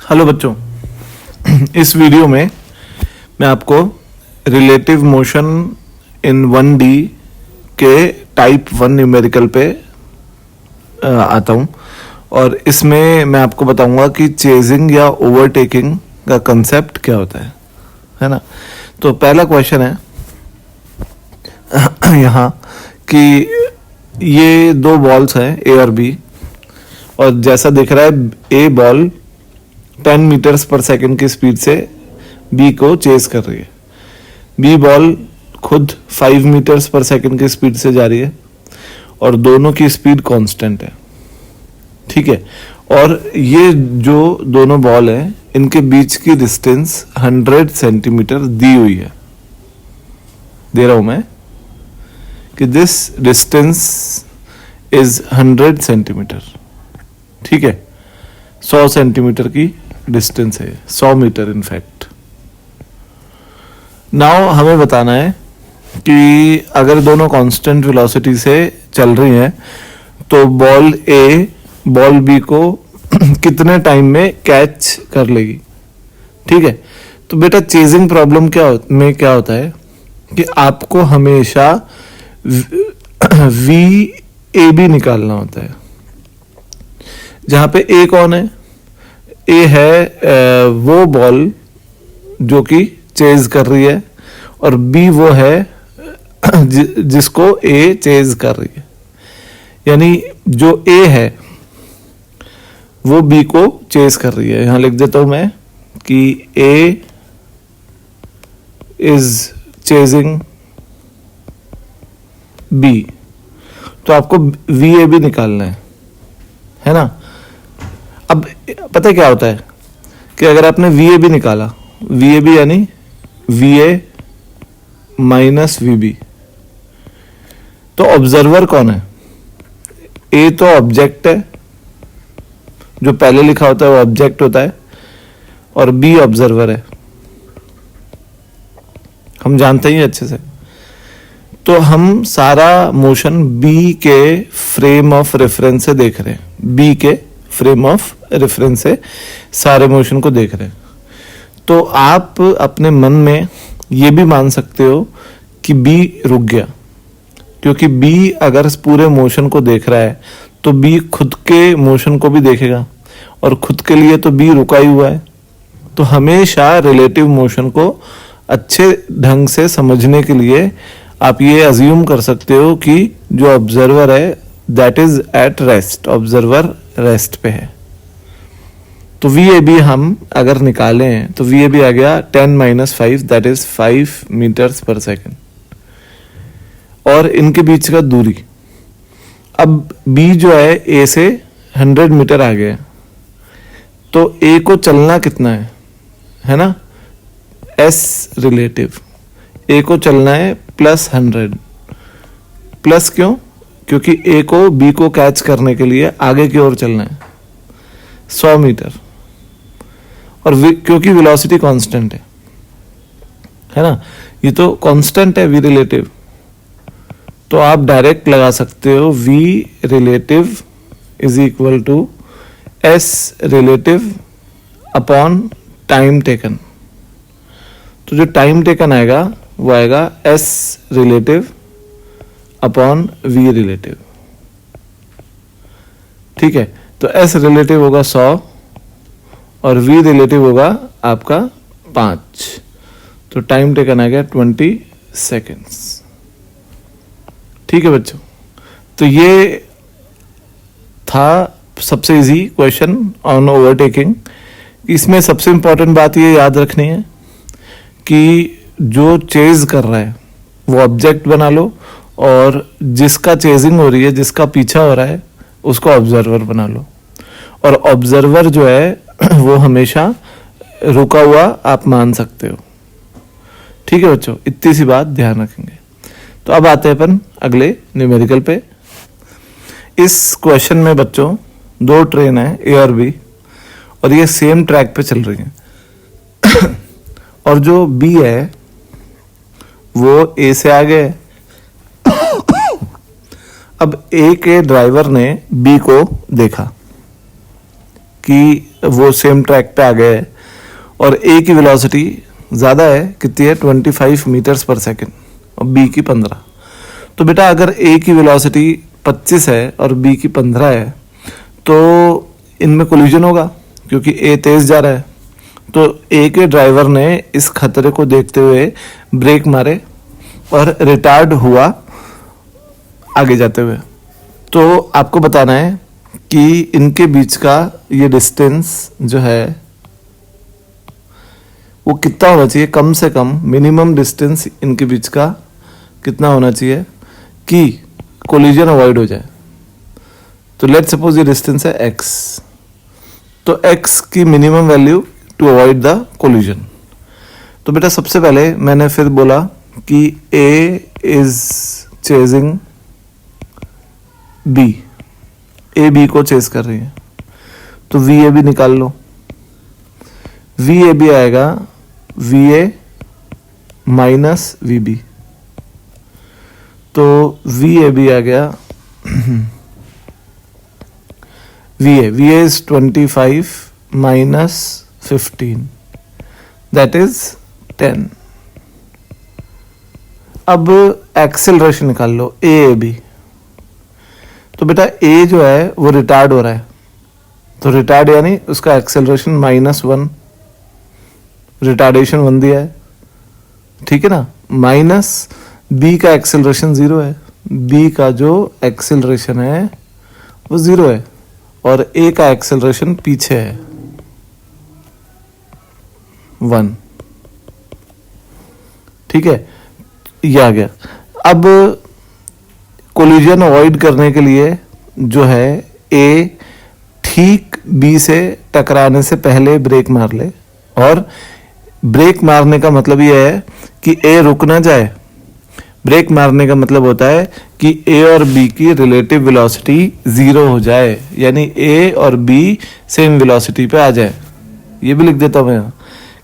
Hello बच्चों, इस video में मैं आपको रिलेटिव मोशन इन 1D के टाइप 1 न्यूमेरिकल पे आता हूँ और इसमें मैं आपको बताऊंगा कि चेजिंग या ओवरटेकिंग का कंसेप्ट क्या होता है ना। तो पहला क्वेश्चन है यहाँ कि ये दो बॉल्स हैं ए और बी, और जैसा दिख रहा है ए बॉल 10 मीटर्स पर सेकंड की स्पीड से बी को चेस कर रही है, बी बॉल खुद 5 मीटर्स पर सेकंड की स्पीड से जा रही है और दोनों की स्पीड कांस्टेंट है। ठीक है, और ये जो दोनों बॉल हैं इनके बीच की डिस्टेंस 100 सेंटीमीटर दी हुई है। दे रहा हूं मैं कि दिस डिस्टेंस इज 100 सेंटीमीटर। ठीक है, 100 सेंटीमीटर की डिस्टेंस है, 100 मीटर इनफैक्ट। नाउ हमें बताना है कि अगर दोनों कांस्टेंट वेलोसिटी से चल रही हैं तो बॉल ए बॉल बी को कितने टाइम में कैच कर लेगी। ठीक है, तो बेटा चेजिंग प्रॉब्लम क्या होता है कि आपको हमेशा वी ए बी निकालना होता है। जहां पे ए कौन है, ए है वो बॉल जो कि चेज कर रही है और बी वो है जिसको ए चेज कर रही है। यानी जो ए है वो बी को चेज कर रही है। यहां लिख देता हूं मैं कि ए इज चेजिंग बी, तो आपको वी ए बी निकालना है ना। अब पता है क्या होता है कि अगर आपने वी ए बी निकाला, वी ए बी यानी V A minus V B, तो ऑब्जर्वर कौन है? ए तो ऑब्जेक्ट है, जो पहले लिखा होता है वो ऑब्जेक्ट होता है, और बी ऑब्जर्वर है। हम जानते ही अच्छे से। तो हम सारा मोशन बी के फ्रेम ऑफ रेफरेंस से देख रहे हैं, बी के फ्रेम ऑफ रेफरेंस से सारे मोशन को देख रहे हैं। तो आप अपने मन में ये भी मान सकते हो कि बी रुक गया, क्योंकि बी अगर पूरे मोशन को देख रहा है तो बी खुद के मोशन को भी देखेगा, और खुद के लिए तो बी रुका ही हुआ है। तो हमेशा रिलेटिव मोशन को अच्छे ढंग से समझने के लिए आप ये अज्यूम कर सकते हो कि जो ऑब्जर्वर है that is at rest, observer rest पे है। तो वी ए बी हम अगर निकालें तो वी ए बी आ गया 10-5 दैट इज 5 मीटर्स पर सेकेंड, और इनके बीच का दूरी, अब बी जो है ए से 100 मीटर आ गया, तो ए को चलना कितना है ना, एस रिलेटिव, ए को चलना है +100। प्लस क्यों? क्योंकि ए को बी को कैच करने के लिए आगे की ओर चलना है 100 मीटर, और क्योंकि वेलोसिटी कांस्टेंट है ना, ये तो कांस्टेंट है वी रिलेटिव, तो आप डायरेक्ट लगा सकते हो V relative is equal to S relative upon time taken. तो जो टाइम टेकन आएगा वो आएगा S relative upon V relative. ठीक है, तो एस रिलेटिव होगा 100 और वी रिलेटिव होगा आपका 5, तो टाइम टेकन आ गया 20 सेकेंड्स। ठीक है बच्चों, तो ये था सबसे इजी क्वेश्चन ऑन ओवरटेकिंग। इसमें सबसे इंपॉर्टेंट बात ये याद रखनी है कि जो चेज कर रहा है वो ऑब्जेक्ट बना लो, और जिसका चेजिंग हो रही है, जिसका पीछा हो रहा है, उसको ऑब्जर्वर बना लो। और ऑब्जर्वर जो है वो हमेशा रुका हुआ आप मान सकते हो। ठीक है बच्चों, इतनी सी बात ध्यान रखेंगे। तो अब आते हैं अपन अगले न्यूमेरिकल पे। इस क्वेश्चन में बच्चों दो ट्रेन है ए और बी, और ये सेम ट्रैक पे चल रही हैं और जो बी है वो ए से आगे है। अब ए के ड्राइवर ने बी को देखा कि वो सेम ट्रैक पे आ गए हैं और ए की वेलोसिटी ज़्यादा है, कितनी है 25 मीटर्स पर सेकेंड और बी की 15। तो बेटा अगर ए की वेलोसिटी 25 है और बी की 15 है तो इनमें कोलिजन होगा क्योंकि ए तेज़ जा रहा है। तो ए के ड्राइवर ने इस खतरे को देखते हुए ब्रेक मारे और रिटार्ड हुआ आगे जाते हुए। तो आपको बताना है कि इनके बीच का ये डिस्टेंस जो है वो कितना होना चाहिए, कम से कम मिनिमम डिस्टेंस इनके बीच का कितना होना चाहिए कि कोलिजन अवॉइड हो जाए। तो लेट्स सपोज ये डिस्टेंस है x, तो x की minimum value to avoid the collision. तो बेटा सबसे पहले मैंने फिर बोला कि A is chasing B, A B को चेज कर रही है, तो VAB निकाल लो। VAB आएगा VA माइनस VB, तो VAB आ गया VA is 25 minus 15, that is 10। अब एक्सेलरेशन निकाल लो AAB। तो बेटा A जो है वो रिटार्ड हो रहा है, तो रिटार्ड यानी उसका एक्सेलरेशन -1, रिटार्डेशन 1 दिया है, ठीक है ना। माइनस B का एक्सेलरेशन 0 है, B का जो एक्सेलरेशन है वो 0 है और A का एक्सेलरेशन पीछे है 1, ठीक है, ये आ गया। अब कोलिजन अवॉइड करने के लिए जो है A ठीक B से टकराने से पहले ब्रेक मार ले, और ब्रेक मारने का मतलब ये है कि A रुक ना जाए। ब्रेक मारने का मतलब होता है कि A और B की रिलेटिव वेलोसिटी 0 हो जाए, यानी A और B सेम वेलोसिटी पे आ जाए। ये भी लिख देता हूं मैं यहाँ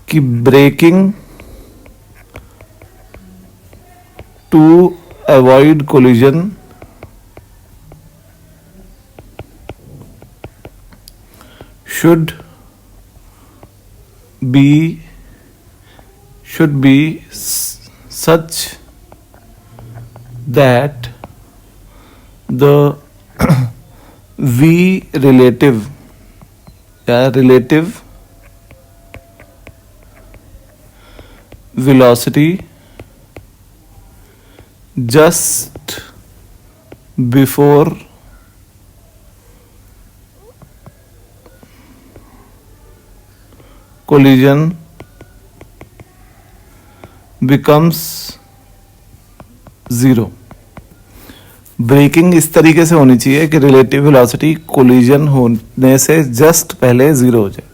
कि braking to avoid collision should be such that the V relative velocity just before collision becomes 0। Breaking इस तरीके से होनी चाहिए कि रिलेटिव वेलोसिटी कोलिजन होने से जस्ट पहले 0 हो जाए,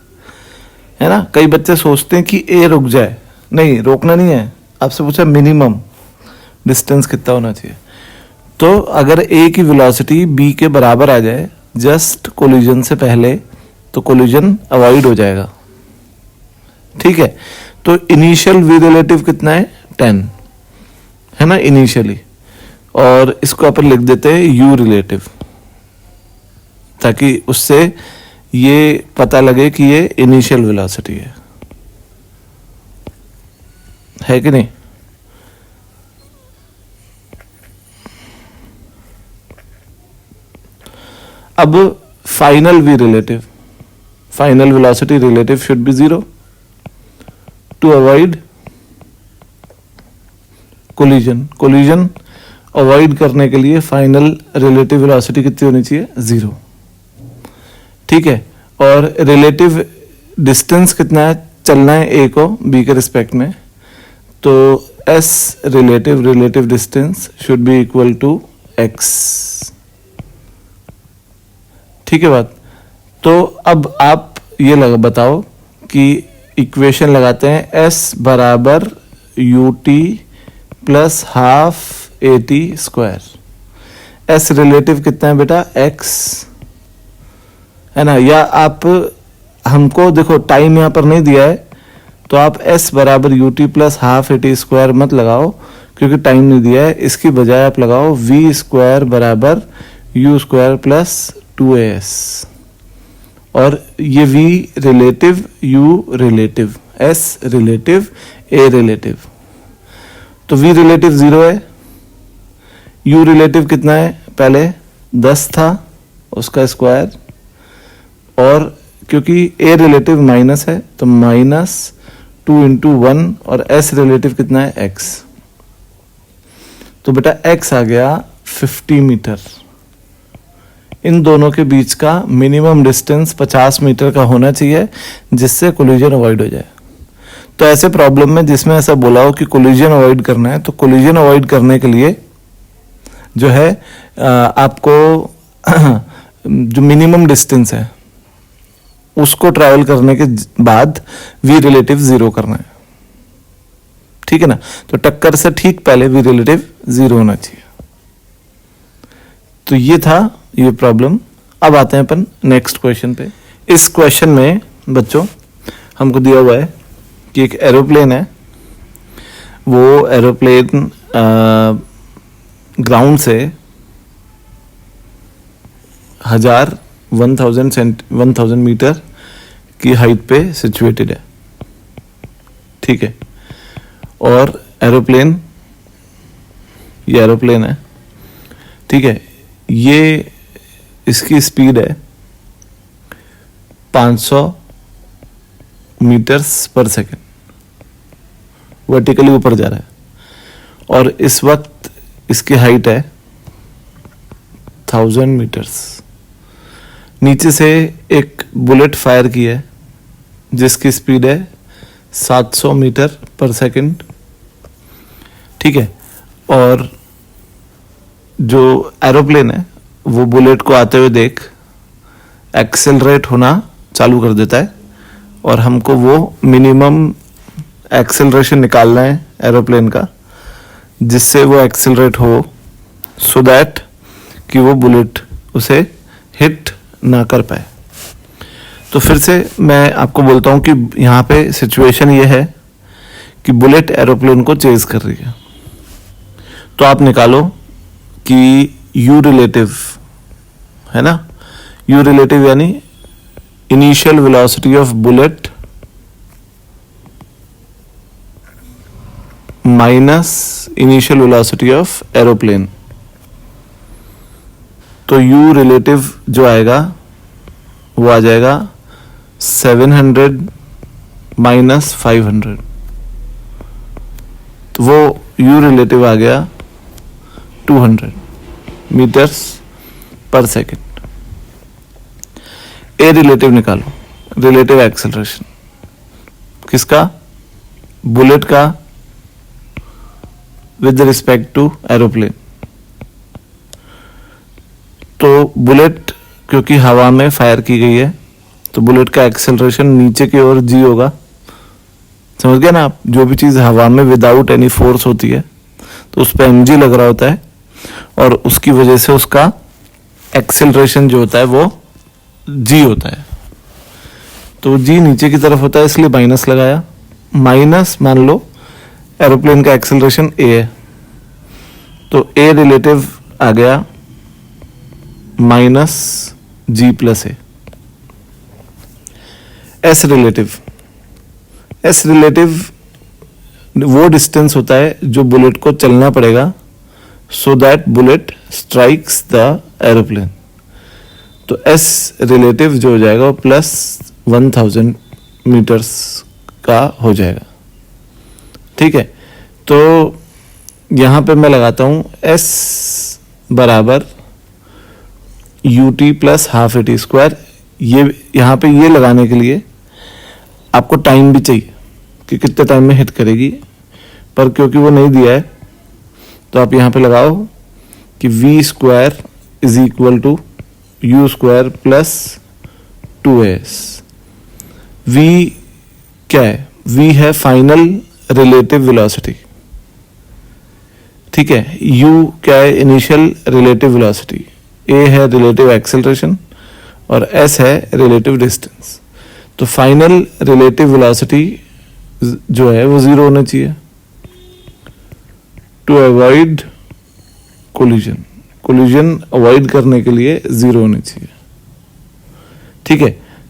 है ना। कई बच्चे सोचते हैं कि A रुक जाए, नहीं, रोकना नहीं है। आपसे पूछा मिनिमम डिस्टेंस कितना होना चाहिए, तो अगर A की वेलोसिटी B के बराबर आ जाए जस्ट कोलिजन से पहले तो कोलिजन अवॉइड हो जाएगा, ठीक है। तो इनिशियल V रिलेटिव कितना है 10, है ना, इनिशियली, और इसको अपन लिख देते हैं U रिलेटिव, ताकि उससे ये पता लगे कि ये इनिशियल वेलोसिटी है कि नहीं। अब final V relative, final velocity relative should be 0 to avoid collision avoid करने के लिए फाइनल रिलेटिव वेलोसिटी कितनी होनी चाहिए 0, ठीक है। और रिलेटिव डिस्टेंस कितना है, चलना है A को B के रिस्पेक्ट में, तो S relative distance should be equal to x, ठीक है बात। तो अब आप ये बताओ कि इक्वेशन लगाते हैं S बराबर ut plus half AT square. S relative कितना है बेटा x, है ना, या आप हमको देखो टाइम यहाँ पर नहीं दिया है तो आप S बराबर ut plus half AT square मत लगाओ क्योंकि टाइम नहीं दिया है। इसकी बजाय आप लगाओ v स्क्वायर बराबर u स्क्वायर प्लस 2as, और ये v relative, u relative, s relative, a relative. तो v रिलेटिव 0 है, u रिलेटिव कितना है, पहले 10 था उसका स्क्वायर, और क्योंकि a रिलेटिव माइनस है तो -2 इंटू 1, और s रिलेटिव कितना है, x। तो बेटा x आ गया 50 मीटर। इन दोनों के बीच का मिनिमम डिस्टेंस 50 मीटर का होना चाहिए जिससे कोलिजन अवॉइड हो जाए। तो ऐसे प्रॉब्लम में जिसमें ऐसा बोला हो कि कोलिजन अवॉइड करना है, तो कोलिजन अवॉइड करने के लिए जो है आपको जो मिनिमम डिस्टेंस है उसको ट्रैवल करने के बाद v रिलेटिव 0 करना है, ठीक है ना। तो टक्कर से ठीक पहले v रिलेटिव 0 होना चाहिए। तो ये था ये प्रॉब्लम। अब आते हैं अपन नेक्स्ट क्वेश्चन पे। इस क्वेश्चन में बच्चों हमको दिया हुआ है कि एक एरोप्लेन है, वो एरोप्लेन ग्राउंड से 1000 मीटर की हाइट पे सिचुएटेड है, ठीक है। और एरोप्लेन, ये एरोप्लेन है, ठीक है। ये इसकी स्पीड है 500 मीटर्स पर सेकेंड, वर्टिकली ऊपर जा रहा है, और इस वक्त इसकी हाइट है 1000 मीटर्स। नीचे से एक बुलेट फायर की है जिसकी स्पीड है 700 मीटर पर सेकेंड, ठीक है। और जो एरोप्लेन है वो बुलेट को आते हुए देख एक्सेलरेट होना चालू कर देता है, और हमको वो मिनिमम एक्सेलरेशन निकालना है एरोप्लेन का जिससे वो एक्सेलरेट हो, सो दैट कि वो बुलेट उसे हिट ना कर पाए। तो फिर से मैं आपको बोलता हूं कि यहाँ पे सिचुएशन ये है कि बुलेट एरोप्लेन को चेज कर रही है। तो आप निकालो कि u रिलेटिव है ना, u रिलेटिव यानी initial velocity of bullet minus initial velocity of aeroplane. तो u रिलेटिव जो आएगा वो आ जाएगा 700 माइनस 500, तो वो u रिलेटिव आ गया 200 मीटर्स पर सेकेंड। ए रिलेटिव निकालो, रिलेटिव एक्सेलरेशन किसका, बुलेट का विद रिस्पेक्ट टू एरोप्लेन। तो बुलेट क्योंकि हवा में फायर की गई है तो बुलेट का एक्सेलरेशन नीचे की ओर g होगा, समझ गए ना आप। जो भी चीज हवा में विदाउट एनी फोर्स होती है तो उस पर mg लग रहा होता है, और उसकी वजह से उसका एक्सेलरेशन जो होता है वो g होता है। तो g नीचे की तरफ होता है इसलिए माइनस लगाया, माइनस मान लो एरोप्लेन का एक्सेलरेशन a है, तो a रिलेटिव आ गया माइनस g प्लस ए। s रिलेटिव, s रिलेटिव वो डिस्टेंस होता है जो बुलेट को चलना पड़ेगा so that bullet strikes the aeroplane. तो s रिलेटिव जो हो जाएगा वो प्लस 1000 मीटर्स का हो जाएगा, ठीक है। तो यहां पे मैं लगाता हूं s बराबर ut plus half a t square. ये यहाँ पे ये लगाने के लिए आपको टाइम भी चाहिए कि कितने टाइम में हिट करेगी, पर क्योंकि वो नहीं दिया है तो आप यहाँ पे लगाओ कि v square is equal to u square plus 2s। v क्या है, v है फाइनल रिलेटिव वेलोसिटी, ठीक है। u क्या है, इनिशियल रिलेटिव वेलोसिटी, a है रिलेटिव एक्सेलरेशन और s है रिलेटिव डिस्टेंस। तो फाइनल रिलेटिव वेलोसिटी जो है वो 0 होना चाहिए to avoid collision. Collision avoid करने के लिए 0 होनी चाहिए, ठीक है।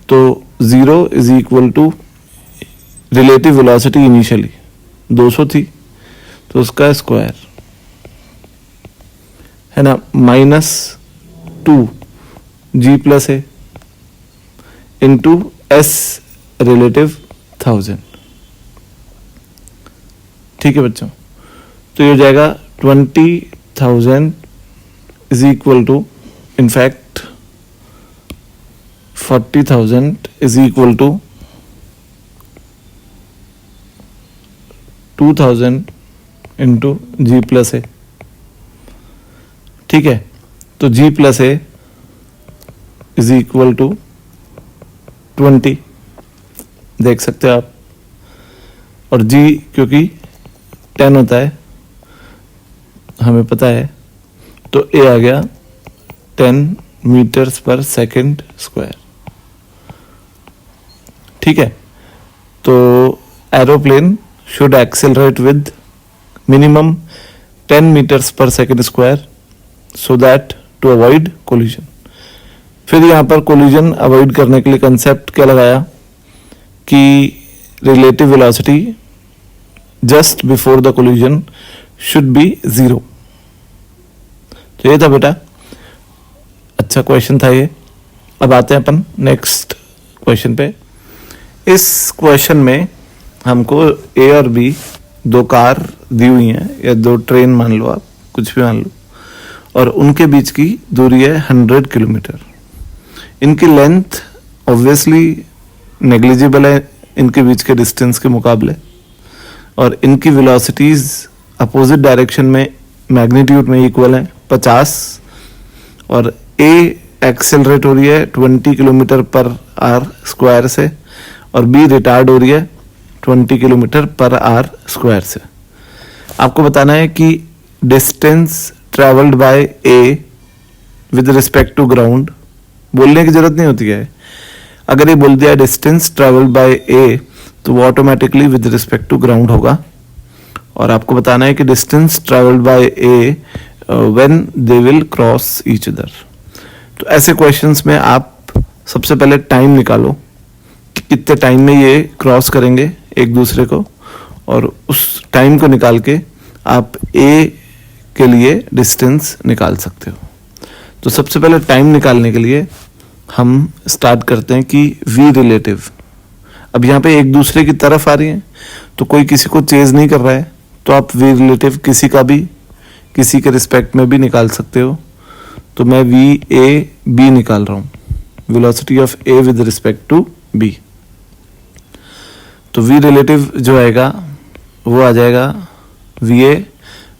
तो 0 is equal to relative velocity initially 200 थी तो उसका स्क्वायर है ना, -2g+a इंटू एस रिलेटिव 1000। ठीक है बच्चों, तो ये हो जाएगा 20,000 is equal to, in fact 40,000 is equal to 2,000 into g+a। ठीक है, तो g+a इज इक्वल टू 20 देख सकते हो आप, और g क्योंकि 10 होता है हमें पता है, तो a आ गया 10 मीटर्स पर सेकेंड स्क्वायर। ठीक है, तो aeroplane should accelerate with minimum 10 meters per second square so that to avoid collision। फिर यहाँ पर collision avoid करने के लिए concept क्या लगाया कि relative velocity just before the collision should be 0। तो ये था बेटा, अच्छा क्वेश्चन था ये। अब आते हैं अपन नेक्स्ट क्वेश्चन पे। इस क्वेश्चन में हमको ए और बी दो कार दी हुई हैं, या दो ट्रेन मान लो, आप कुछ भी मान लो, और उनके बीच की दूरी है 100 किलोमीटर। इनकी लेंथ ऑब्वियसली नेग्लिजिबल है इनके बीच के डिस्टेंस के मुकाबले, और इनकी वेलोसिटीज अपोजिट डायरेक्शन में मैग्नीट्यूड में इक्वल है 50, और ए एक्सेलरेट हो रही है 20 किलोमीटर पर आवर स्क्वायर से, और बी रिटार्ड हो रही है 20 किलोमीटर पर आवर स्क्वायर से। आपको बताना है कि distance travelled by A with respect to ground, बोलने की जरूरत नहीं होती है। अगर ये बोल दिया डिस्टेंस ट्रेवल्ड बाय ए तो वो automatically with respect to ground होगा। और आपको बताना है कि distance travelled by A when they will cross each other. तो ऐसे क्वेश्चंस में आप सबसे पहले टाइम निकालो कि कितने टाइम में ये क्रॉस करेंगे एक दूसरे को, और उस टाइम को निकाल के आप ए के लिए डिस्टेंस निकाल सकते हो। तो सबसे पहले टाइम निकालने के लिए हम स्टार्ट करते हैं कि v रिलेटिव। अब यहाँ पे एक दूसरे की तरफ आ रही है तो कोई किसी को चेज नहीं कर रहा है, तो आप v रिलेटिव किसी का भी किसी के रिस्पेक्ट में भी निकाल सकते हो। तो मैं v a b निकाल रहा हूँ, velocity of a with respect to b। तो v रिलेटिव जो आएगा वो आ जाएगा va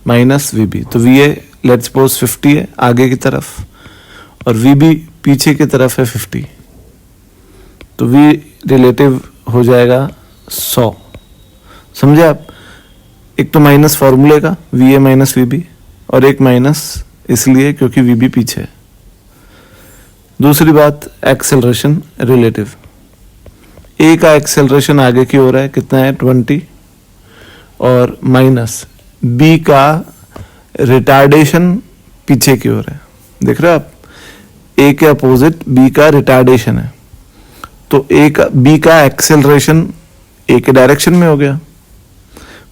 माइनस vb। तो va लेट्स सपोज 50 है आगे की तरफ, और vb पीछे की तरफ है 50, तो v रिलेटिव हो जाएगा 100। समझे आप? एक तो माइनस फॉर्मूले का va माइनस vb, और एक माइनस इसलिए क्योंकि vb पीछे है। दूसरी बात एक्सेलरेशन रिलेटिव, ए का एक्सेलरेशन आगे की ओर है, कितना है 20, और माइनस बी का रिटार्डेशन पीछे की ओर है। देख रहे हो आप, ए के अपोजिट बी का रिटार्डेशन है, तो ए का बी का एक्सेलरेशन ए के डायरेक्शन में हो गया।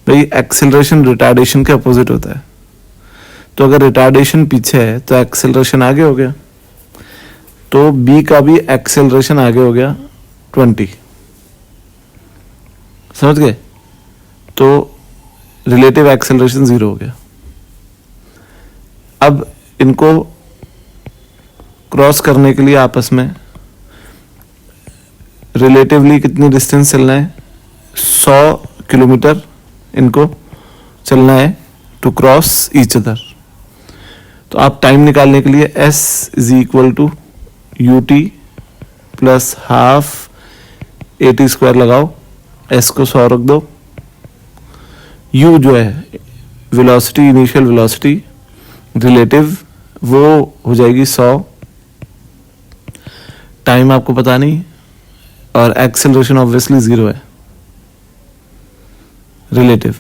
भाई एक्सेलरेशन रिटार्डेशन के अपोजिट होता है, तो अगर रिटार्डेशन पीछे है तो एक्सेलरेशन आगे हो गया, तो बी का भी एक्सेलरेशन आगे हो गया 20। समझ गए? तो रिलेटिव एक्सेलरेशन 0 हो गया। अब इनको क्रॉस करने के लिए आपस में रिलेटिवली कितनी डिस्टेंस चलना है? 100 किलोमीटर इनको चलना है टू क्रॉस ईच अदर। तो आप टाइम निकालने के लिए s is equal to ut plus half at square लगाओ, s को 100 रख दो, u जो है वेलोसिटी, इनिशियल वेलोसिटी रिलेटिव, वो हो जाएगी 100, टाइम आपको पता नहीं, और एक्सेलरेशन ऑब्वियसली 0 है रिलेटिव।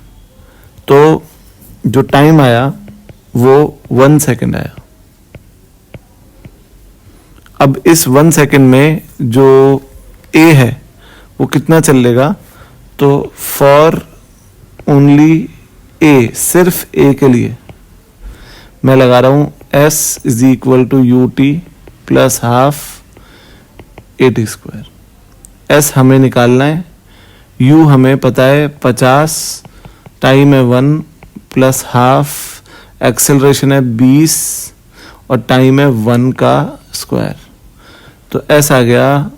तो जो टाइम आया वो 1 सेकेंड आया। अब इस 1 सेकेंड में जो ए है वो कितना चल लेगा, तो फॉर ओनली ए, सिर्फ ए के लिए मैं लगा रहा हूँ S is equal to u t plus half a t square. S हमें निकालना है, यू हमें पता है 50, टाइम है 1 प्लस हाफ, एक्सेलरेशन है 20 और टाइम है 1 का स्क्वायर, तो एस आ गया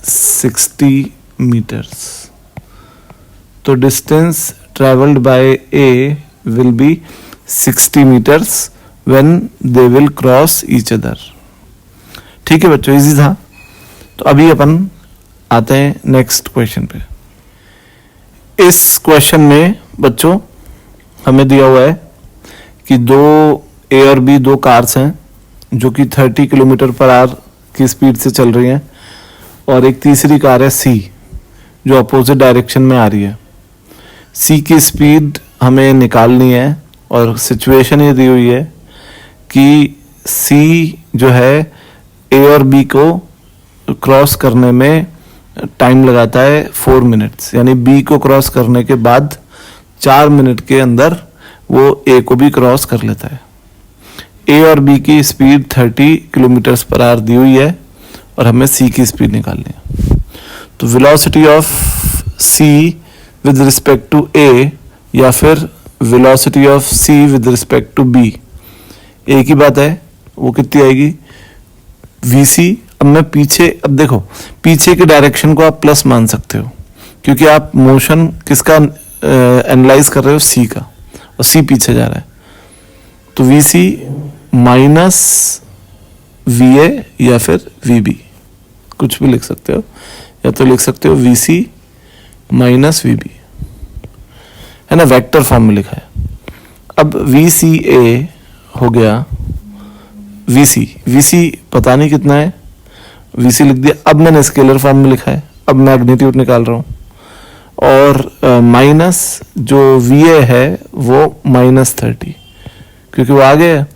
60 मीटर्स। तो distance travelled by A will be 60 metres when they will cross each other. ठीक है बच्चों, इजी था। तो अभी अपन आते हैं नेक्स्ट क्वेश्चन पे। इस क्वेश्चन में बच्चों हमें दिया हुआ है कि दो ए और बी दो कार्स हैं जो कि 30 किलोमीटर पर आवर की स्पीड से चल रही हैं, और एक तीसरी कार है सी जो अपोजिट डायरेक्शन में आ रही है। सी की स्पीड हमें निकालनी है और सिचुएशन ये दी हुई है कि सी जो है ए और बी को क्रॉस करने में टाइम लगाता है 4 मिनट्स, यानी बी को क्रॉस करने के बाद 4 मिनट के अंदर वो ए को भी क्रॉस कर लेता है। ए और बी की स्पीड 30 किलोमीटर पर आवर दी हुई है और हमें सी की स्पीड निकालनी है। तो velocity of C with respect to A या फिर velocity of C with respect to B, एक ही बात है, वो कितनी आएगी वीसी। अब मैं अब देखो पीछे के डायरेक्शन को आप प्लस मान सकते हो क्योंकि आप मोशन किसका एनालाइज कर रहे हो, सी का, और सी पीछे जा रहा है। तो V C minus V A या फिर वी बी, कुछ भी लिख सकते हो, या तो लिख सकते हो V C minus V B, है ना, वेक्टर फॉर्म में लिखा है। अब वी सी ए हो गया वी सी पता नहीं कितना है, वी सी लिख दिया। अब मैंने स्केलर फॉर्म में लिखा है, अब मैग्नीट्यूड निकाल रहा हूँ, और माइनस जो वी ए है वो -30 क्योंकि वो आगे है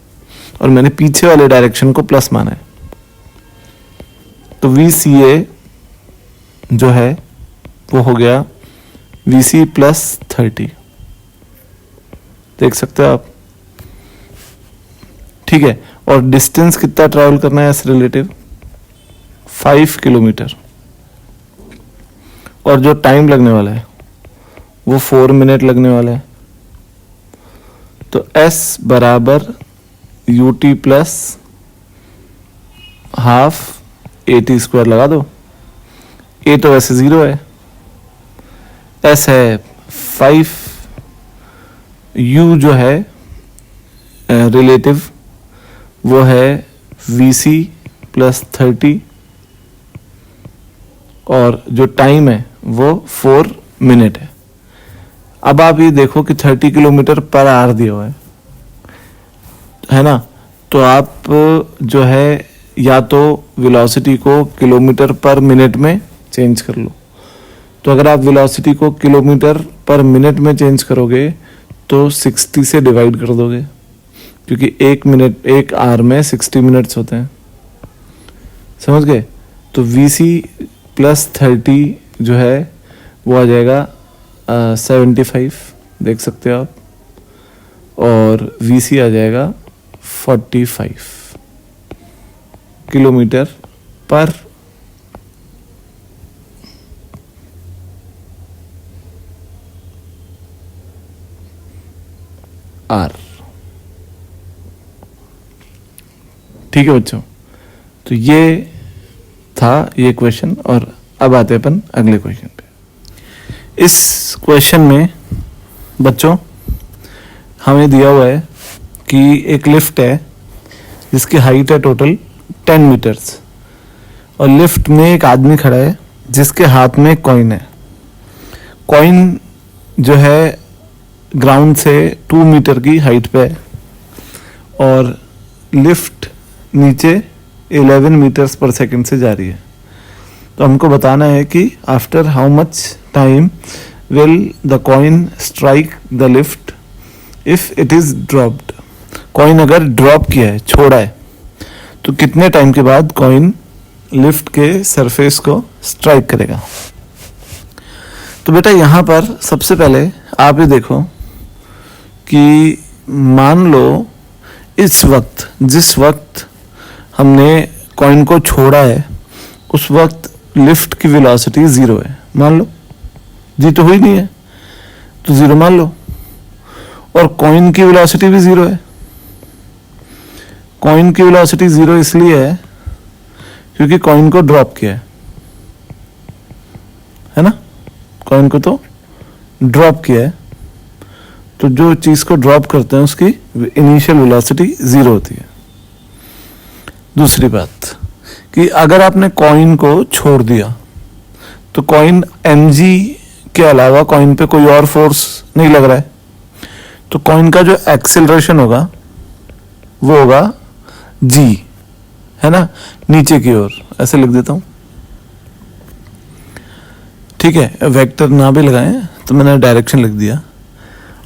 और मैंने पीछे वाले डायरेक्शन को प्लस माना है। तो वी सी ए जो है वो हो गया वी सी +30, देख सकते हो आप। ठीक है, और डिस्टेंस कितना ट्रैवल करना है एस रिलेटिव 5 किलोमीटर, और जो टाइम लगने वाला है वो 4 मिनट लगने वाला है। तो S बराबर UT plus half AT square लगा दो। A तो वैसे 0 है, S है 5, U जो है रिलेटिव वो है VC +30, और जो टाइम है वो 4 मिनट है। अब आप ये देखो कि 30 किलोमीटर पर आवर दिया हुआ है ना, तो आप जो है या तो वेलोसिटी को किलोमीटर पर मिनट में चेंज कर लो। तो अगर आप वेलोसिटी को किलोमीटर पर मिनट में चेंज करोगे तो 60 से डिवाइड कर दोगे, क्योंकि एक आवर में 60 मिनट्स होते हैं, समझ गए। तो VC +30 जो है वो आ जाएगा 75, देख सकते हो आप, और VC आ जाएगा 45 किलोमीटर पर आवर। ठीक है बच्चों, तो ये था ये क्वेश्चन, और अब आते हैं अपन अगले क्वेश्चन पे। इस क्वेश्चन में बच्चों हमें दिया हुआ है कि एक लिफ्ट है जिसकी हाइट है टोटल 10 मीटर्स, और लिफ्ट में एक आदमी खड़ा है जिसके हाथ में कॉइन है। कॉइन जो है ग्राउंड से 2 मीटर की हाइट पे है, और लिफ्ट नीचे 11 मीटर्स पर सेकंड से जा रही है। तो हमको बताना है कि after how much time will the coin strike the lift if it is dropped. Coin अगर ड्रॉप किया है, छोड़ा है, तो कितने टाइम के बाद कॉइन लिफ्ट के सरफेस को स्ट्राइक करेगा। तो बेटा यहाँ पर सबसे पहले आप ये देखो कि मान लो इस वक्त, जिस वक्त हमने कॉइन को छोड़ा है उस वक्त लिफ्ट की वेलोसिटी 0 है, मान लो। जी तो हुई नहीं है तो 0 मान लो। और कॉइन की वेलोसिटी भी 0 है। कॉइन की वेलोसिटी 0 इसलिए है क्योंकि कॉइन को ड्रॉप किया है ना, कॉइन को तो ड्रॉप किया है। तो जो चीज को ड्रॉप करते हैं उसकी इनिशियल वेलोसिटी 0 होती है। दूसरी बात कि अगर आपने कॉइन को छोड़ दिया तो कॉइन mg के अलावा कॉइन पे कोई और फोर्स नहीं लग रहा है, तो कॉइन का जो एक्सेलरेशन होगा वो होगा g, है ना, नीचे की ओर। ऐसे लिख देता हूं, ठीक है, वेक्टर ना भी लगाएं तो मैंने डायरेक्शन लिख दिया।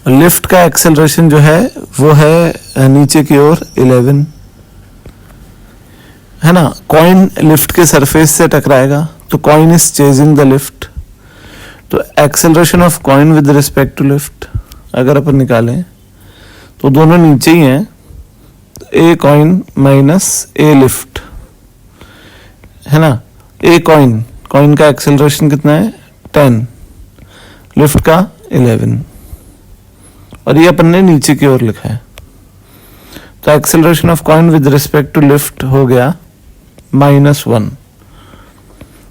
और लिफ्ट का एक्सेलरेशन जो है वो है नीचे की ओर 11, है ना। कॉइन लिफ्ट के सरफेस से टकराएगा तो coin is chasing the lift. तो acceleration of coin with respect to lift अगर अपन निकालें तो दोनों नीचे ही हैं, a coin minus a lift, है ना। ए कॉइन, कॉइन का एक्सेलरेशन कितना है 10, लिफ्ट का 11, और ये अपन ने नीचे की ओर लिखा है। तो acceleration of coin with respect to lift हो गया -1,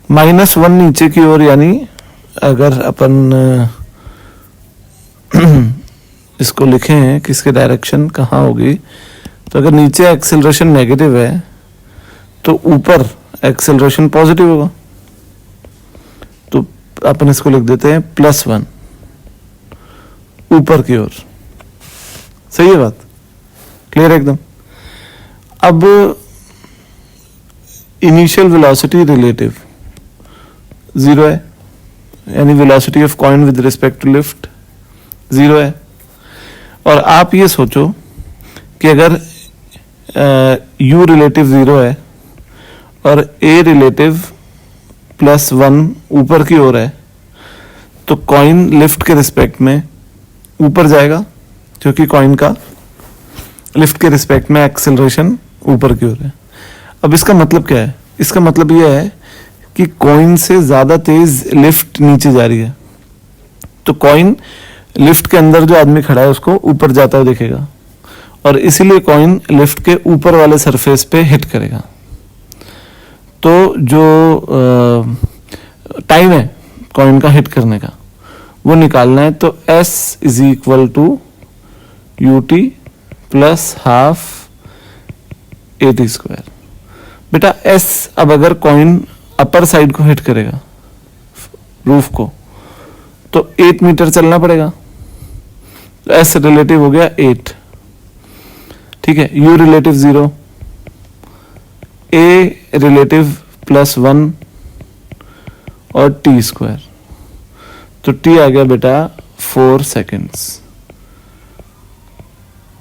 -1 नीचे की ओर। यानी अगर अपन इसको लिखें कि इसकी डायरेक्शन कहाँ होगी, तो अगर नीचे एक्सेलरेशन नेगेटिव है तो ऊपर एक्सेलरेशन पॉजिटिव होगा। तो अपन इसको लिख देते हैं +1 ऊपर की ओर। सही है बात, क्लियर एकदम। अब इनिशियल वेलोसिटी रिलेटिव 0 है, यानी velocity of coin with respect to lift 0 है। और आप ये सोचो कि अगर u रिलेटिव 0 है और a रिलेटिव +1 ऊपर की ओर है तो कॉइन लिफ्ट के रिस्पेक्ट में ऊपर जाएगा, क्योंकि कॉइन का लिफ्ट के रिस्पेक्ट में एक्सेलरेशन ऊपर की ओर है। अब इसका मतलब क्या है? इसका मतलब यह है कि कॉइन से ज्यादा तेज लिफ्ट नीचे जा रही है, तो कॉइन लिफ्ट के अंदर जो आदमी खड़ा है उसको ऊपर जाता हुआ दिखेगा, और इसीलिए कॉइन लिफ्ट के ऊपर वाले सरफेस पे हिट करेगा। तो जो टाइम है कॉइन का हिट करने का वो निकालना है। तो S = ut + ½ at²। बेटा S, अब अगर कॉइन अपर साइड को हिट करेगा, रूफ को, तो 8 मीटर चलना पड़ेगा। तो S रिलेटिव हो गया 8, ठीक है। U रिलेटिव 0, A रिलेटिव +1 और t²। तो t आ गया बेटा 4 seconds.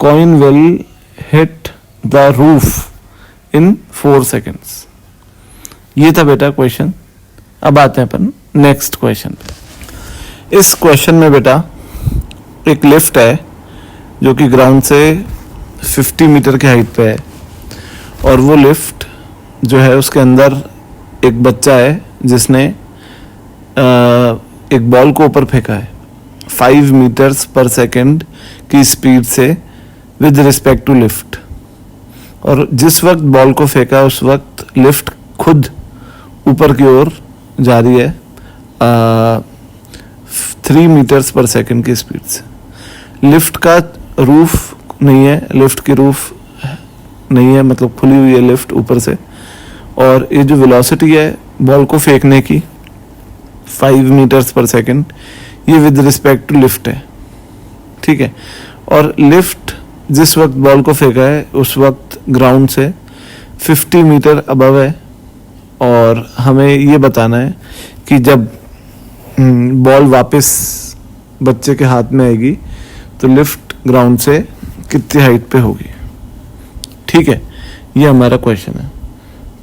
Coin will hit the roof in 4 seconds. ये था बेटा क्वेश्चन। अब आते हैं अपन नेक्स्ट क्वेश्चन पे। इस क्वेश्चन में बेटा एक लिफ्ट है जो कि ग्राउंड से 50 मीटर की हाइट पे है, और वो लिफ्ट जो है उसके अंदर एक बच्चा है जिसने एक बॉल को ऊपर फेंका है 5 मीटर्स पर सेकेंड की स्पीड से विद रिस्पेक्ट टू लिफ्ट। और जिस वक्त बॉल को फेंका उस वक्त लिफ्ट खुद ऊपर की ओर जा रही है 3 मीटर्स पर सेकेंड की स्पीड से। लिफ्ट का रूफ नहीं है, लिफ्ट की रूफ नहीं है, मतलब खुली हुई है लिफ्ट ऊपर से, और ये जो वेलोसिटी है बॉल को फेंकने की 5 मीटर्स पर सेकेंड, ये विद रिस्पेक्ट टू लिफ्ट है, ठीक है। और लिफ्ट जिस वक्त बॉल को फेंका है उस वक्त ग्राउंड से 50 मीटर अबव है, और हमें ये बताना है कि जब बॉल वापस बच्चे के हाथ में आएगी तो लिफ्ट ग्राउंड से कितनी हाइट पे होगी, ठीक है। ये हमारा क्वेश्चन है।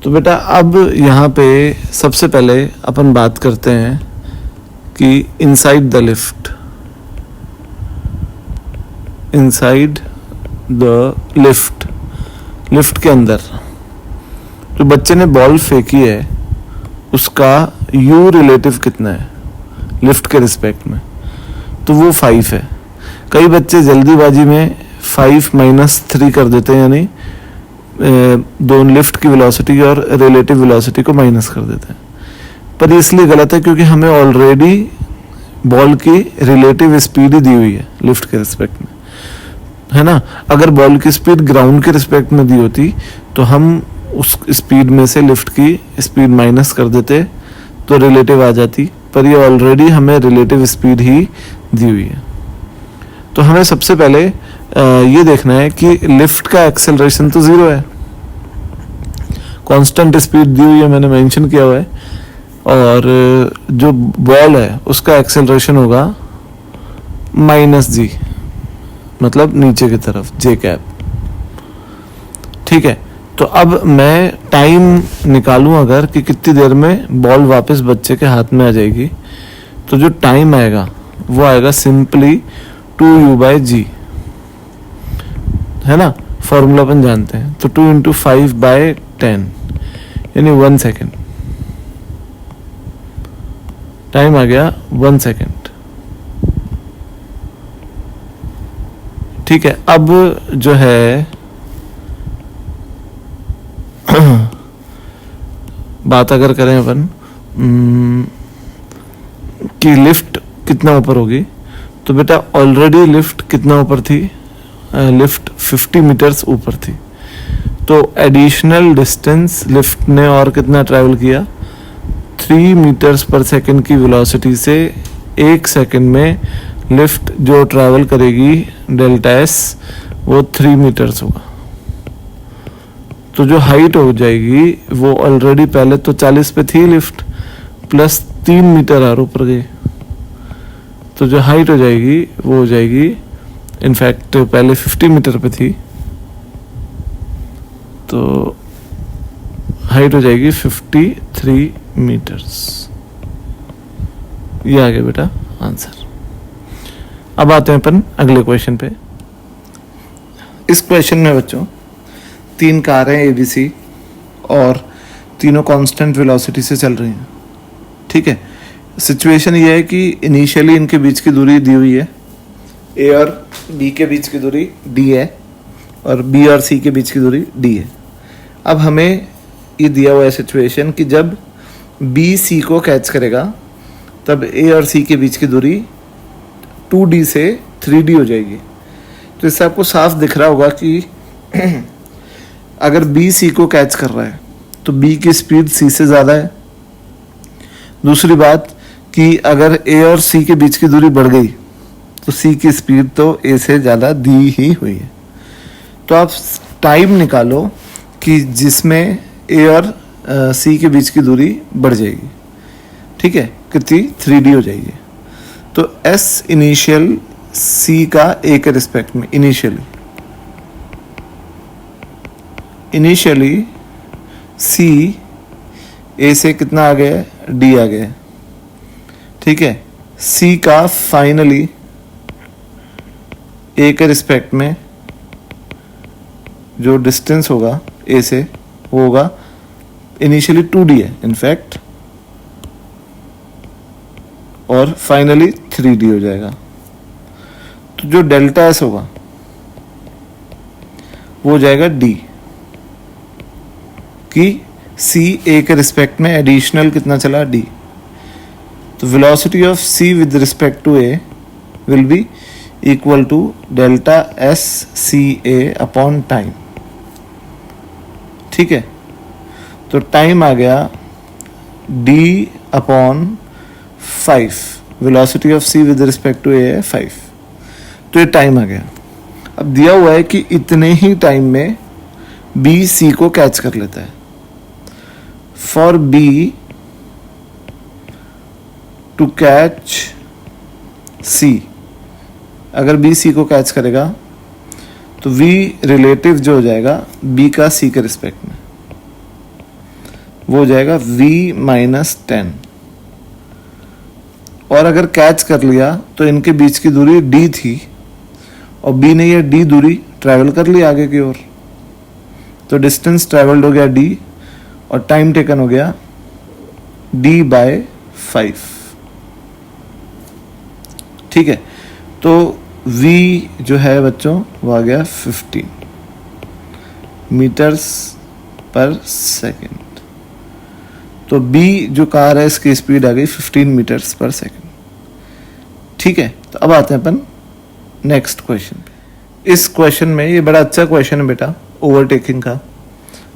तो बेटा अब यहाँ पे सबसे पहले अपन बात करते हैं कि inside the lift, inside the lift, lift के अंदर जो बच्चे ने बॉल फेंकी है उसका यू रिलेटिव कितना है लिफ्ट के रिस्पेक्ट में, तो वो 5 है। कई बच्चे जल्दीबाजी में 5 - 3 कर देते हैं, यानी दोनों लिफ्ट की वेलोसिटी और रिलेटिव वेलोसिटी को माइनस कर देते हैं, पर इसलिए गलत है क्योंकि हमें ऑलरेडी बॉल की रिलेटिव स्पीड ही दी हुई है लिफ्ट के रिस्पेक्ट में, है ना। अगर बॉल की स्पीड ग्राउंड के रिस्पेक्ट में दी होती तो हम उस स्पीड में से लिफ्ट की स्पीड माइनस कर देते तो रिलेटिव आ जाती, पर ये ऑलरेडी हमें रिलेटिव स्पीड ही दी हुई है। तो हमें सबसे पहले ये देखना है कि लिफ्ट का एक्सेलरेशन तो 0 है, कांस्टेंट स्पीड दी हुई है, मैंने मेंशन किया हुआ है, और जो बॉल है उसका एक्सेलरेशन होगा -g, मतलब नीचे की तरफ j कैप। ठीक है, तो अब मैं टाइम निकालूं अगर कि कितनी देर में बॉल वापस बच्चे के हाथ में आ जाएगी, तो जो टाइम आएगा वो आएगा सिंपली 2u/g, है ना, फॉर्मूला अपन जानते हैं। तो 2 × 5/10 यानी 1 सेकेंड, टाइम आ गया 1 सेकेंड। ठीक है, अब जो है बात अगर करें अपन कि लिफ्ट कितना ऊपर होगी, तो बेटा ऑलरेडी लिफ्ट कितना ऊपर थी, लिफ्ट 50 मीटर्स ऊपर थी, तो एडिशनल डिस्टेंस लिफ्ट ने और कितना ट्रैवल किया, 3 मीटर्स पर सेकंड की वेलोसिटी से 1 सेकंड में लिफ्ट जो ट्रैवल करेगी डेल्टा एस वो 3 मीटर्स होगा। तो जो हाइट हो जाएगी वो ऑलरेडी पहले तो 40 पे थी लिफ्ट, प्लस 3 मीटर और ऊपर गई, तो जो हाइट हो जाएगी वो हो जाएगी, इनफैक्ट पहले 50 मीटर पे थी, तो हाइट हो जाएगी 53 मीटर्स। ये आ गया बेटा आंसर। अब आते हैं अपन अगले क्वेश्चन पे। इस क्वेश्चन में बच्चों 3 कारें ABC और तीनों कांस्टेंट वेलोसिटी से चल रही हैं। ठीक है, सिचुएशन ये है कि इनिशियली इनके बीच की दूरी दी हुई है, A और B के बीच की दूरी D है और B और C के बीच की दूरी D है। अब हमें ये दिया हुआ है सिचुएशन कि जब B C को कैच करेगा तब A और C के बीच की दूरी 2D से 3D हो जाएगी। तो इससे आपको साफ दिख रहा होगा कि अगर B C को कैच कर रहा है तो B की स्पीड C से ज़्यादा है। दूसरी बात कि अगर A और C के बीच की दूरी बढ़ गई तो C की स्पीड तो A से ज़्यादा दी ही हुई है। तो आप टाइम निकालो कि जिसमें A और C के बीच की दूरी बढ़ जाएगी। ठीक है, कितनी 3D हो जाएगी। तो S इनिशियल C का A के रिस्पेक्ट में इनिशियली C A से कितना आ गया, D आ गया। ठीक है, C का फाइनली A के रिस्पेक्ट में जो डिस्टेंस होगा A से वो होगा इनिशियली 2D है इनफैक्ट, और फाइनली 3D हो जाएगा। तो जो डेल्टा एस होगा वो हो जाएगा D, कि C A के रिस्पेक्ट में एडिशनल कितना चला D। तो velocity of C with respect to A will be equal to delta S C A upon time. ठीक है, तो टाइम आ गया D upon 5, velocity of C with respect to A है 5, तो ये टाइम आ गया। अब दिया हुआ है कि इतने ही टाइम में B C को कैच कर लेता है। For B to catch C, अगर B C को कैच करेगा तो V रिलेटिव जो हो जाएगा B का C के रिस्पेक्ट में। वो हो जाएगा v माइनस 10। और अगर कैच कर लिया तो इनके बीच की दूरी d थी और b ने ये d दूरी ट्रैवल कर ली आगे की ओर, तो डिस्टेंस ट्रैवल्ड हो गया d और टाइम टेकन हो गया d/5। ठीक है, तो v जो है बच्चों वो आ गया 15 मीटर्स पर सेकेंड। तो b जो कार है इसकी स्पीड आ गई 15 मीटर्स पर सेकेंड। ठीक है, तो अब आते हैं अपन नेक्स्ट क्वेश्चन पे। इस क्वेश्चन में ये बड़ा अच्छा क्वेश्चन है बेटा, ओवरटेकिंग का।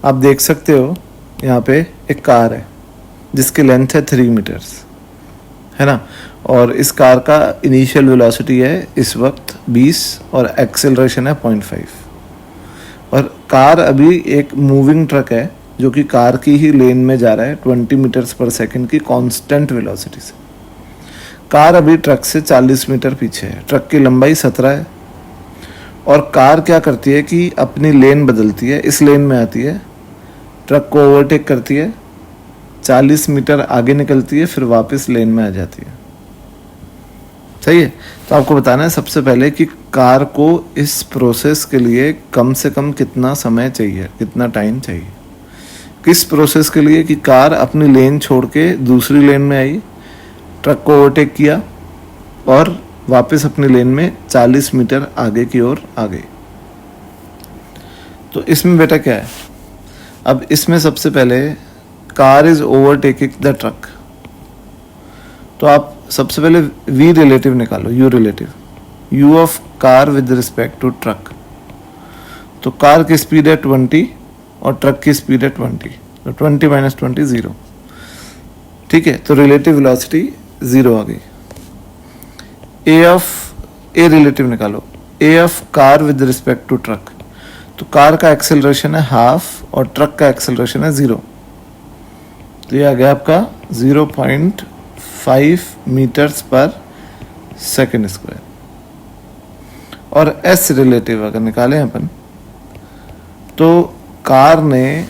आप देख सकते हो यहाँ पे एक कार है जिसकी लेंथ है 3 मीटर्स, है ना, और इस कार का इनिशियल वेलोसिटी है इस वक्त 20 और एक्सेलरेशन है 0.5। और कार अभी एक मूविंग ट्रक है जो कि कार की ही लेन में जा रहा है 20 मीटर्स पर सेकंड की कांस्टेंट वेलोसिटी से। कार अभी ट्रक से 40 मीटर पीछे है, ट्रक की लंबाई 17 है और कार क्या करती है कि अपनी लेन बदलती है, इस लेन में आती है, ट्रक को ओवरटेक करती है, 40 मीटर आगे निकलती है, फिर वापस लेन में आ जाती है। सही है, तो आपको बताना है सबसे पहले कि कार को इस प्रोसेस के लिए कम से कम कितना समय चाहिए, कितना टाइम चाहिए। किस प्रोसेस के लिए कि कार अपनी लेन छोड़ के दूसरी लेन में आई, ट्रक को ओवरटेक किया और वापस अपनी लेन में 40 मीटर आगे की ओर आ गई। तो इसमें बेटा क्या है, अब इसमें सबसे पहले car is overtaking the truck, तो आप सबसे पहले v रिलेटिव निकालो, u relative, u of car with respect to truck. तो कार की स्पीड है 20 और ट्रक की स्पीड है 20, तो 20 माइनस 20 0। ठीक है, तो रिलेटिव वेलोसिटी 0 आ गई। a रिलेटिव निकालो, a of car with respect to truck. तो कार का एक्सेलरेशन है हाफ और ट्रक का एक्सेलरेशन है 0, तो ये आ गया आपका 0.5 मीटर्स पर सेकेंड स्क्वायर। और s रिलेटिव अगर निकालें अपन, तो कार ने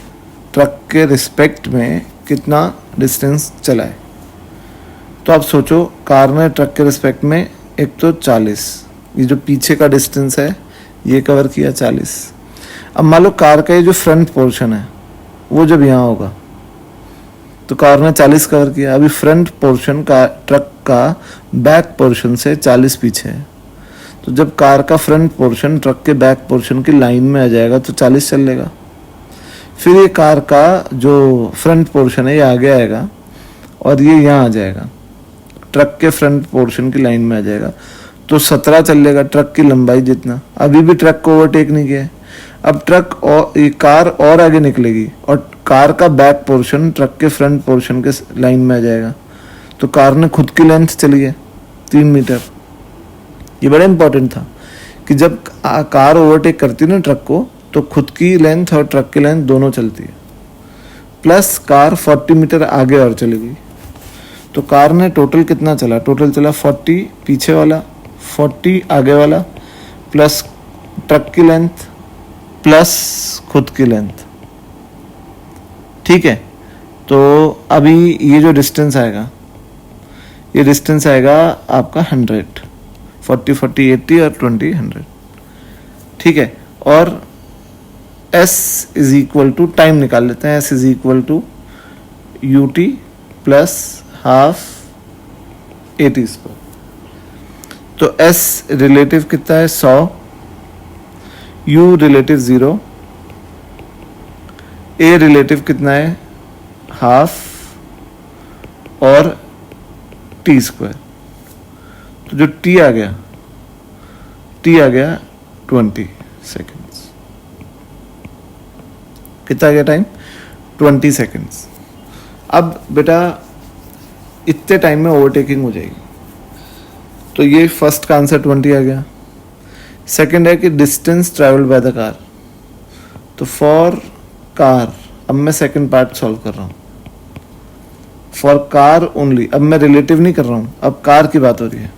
ट्रक के रिस्पेक्ट में कितना डिस्टेंस चला है। तो आप सोचो, कार ने ट्रक के रिस्पेक्ट में एक तो 40, ये जो पीछे का डिस्टेंस है ये कवर किया 40। अब मान लो कार का ये जो फ्रंट पोर्शन है वो जब यहाँ होगा तो कार ने 40 कवर किया। अभी फ्रंट पोर्शन का ट्रक का बैक पोर्शन से 40 पीछे है, तो जब कार का फ्रंट पोर्शन ट्रक के बैक पोर्शन की लाइन में आ जाएगा तो 40 चलेगा। फिर ये कार का जो फ्रंट पोर्शन है ये आगे आएगा और ये यहाँ आ जाएगा, ट्रक के फ्रंट पोर्शन की लाइन में आ जाएगा, तो 17 चलेगा ट्रक की लंबाई जितना। अभी भी ट्रक को ओवरटेक नहीं किया है। अब ट्रक और ये कार और आगे निकलेगी और कार का बैक पोर्शन ट्रक के फ्रंट पोर्शन के लाइन में आ जाएगा, तो कार ने खुद की लेंथ चली है 3 मीटर। ये बड़ा इंपॉर्टेंट था कि जब कार ओवरटेक करती है ना ट्रक को, तो खुद की लेंथ और ट्रक की लेंथ दोनों चलती है, प्लस कार 40 मीटर आगे और चली गई। तो कार ने टोटल कितना चला, टोटल चला 40 पीछे वाला, 40 आगे वाला, प्लस ट्रक की लेंथ प्लस खुद की लेंथ। ठीक है, तो अभी ये जो डिस्टेंस आएगा, ये डिस्टेंस आएगा आपका 100, 40 40 80 और 20 100। ठीक है, और s is equal to time निकाल लेते हैं, s is equal to ut plus half 80 square. तो s रिलेटिव कितना है 100, u रिलेटिव 0, a रिलेटिव कितना है हाफ और t स्क्वायर। तो जो t आ गया 20 सेकेंड्स। कितना गया टाइम 20 सेकेंड्स। अब बेटा इतने टाइम में ओवरटेकिंग हो जाएगी, तो ये फर्स्ट का आंसर 20 आ गया। सेकेंड है कि distance travelled by the car, तो फॉर कार, अब मैं सेकेंड पार्ट सॉल्व कर रहा हूँ, फॉर कार ओनली। अब मैं रिलेटिव नहीं कर रहा हूँ, अब कार की बात हो रही है,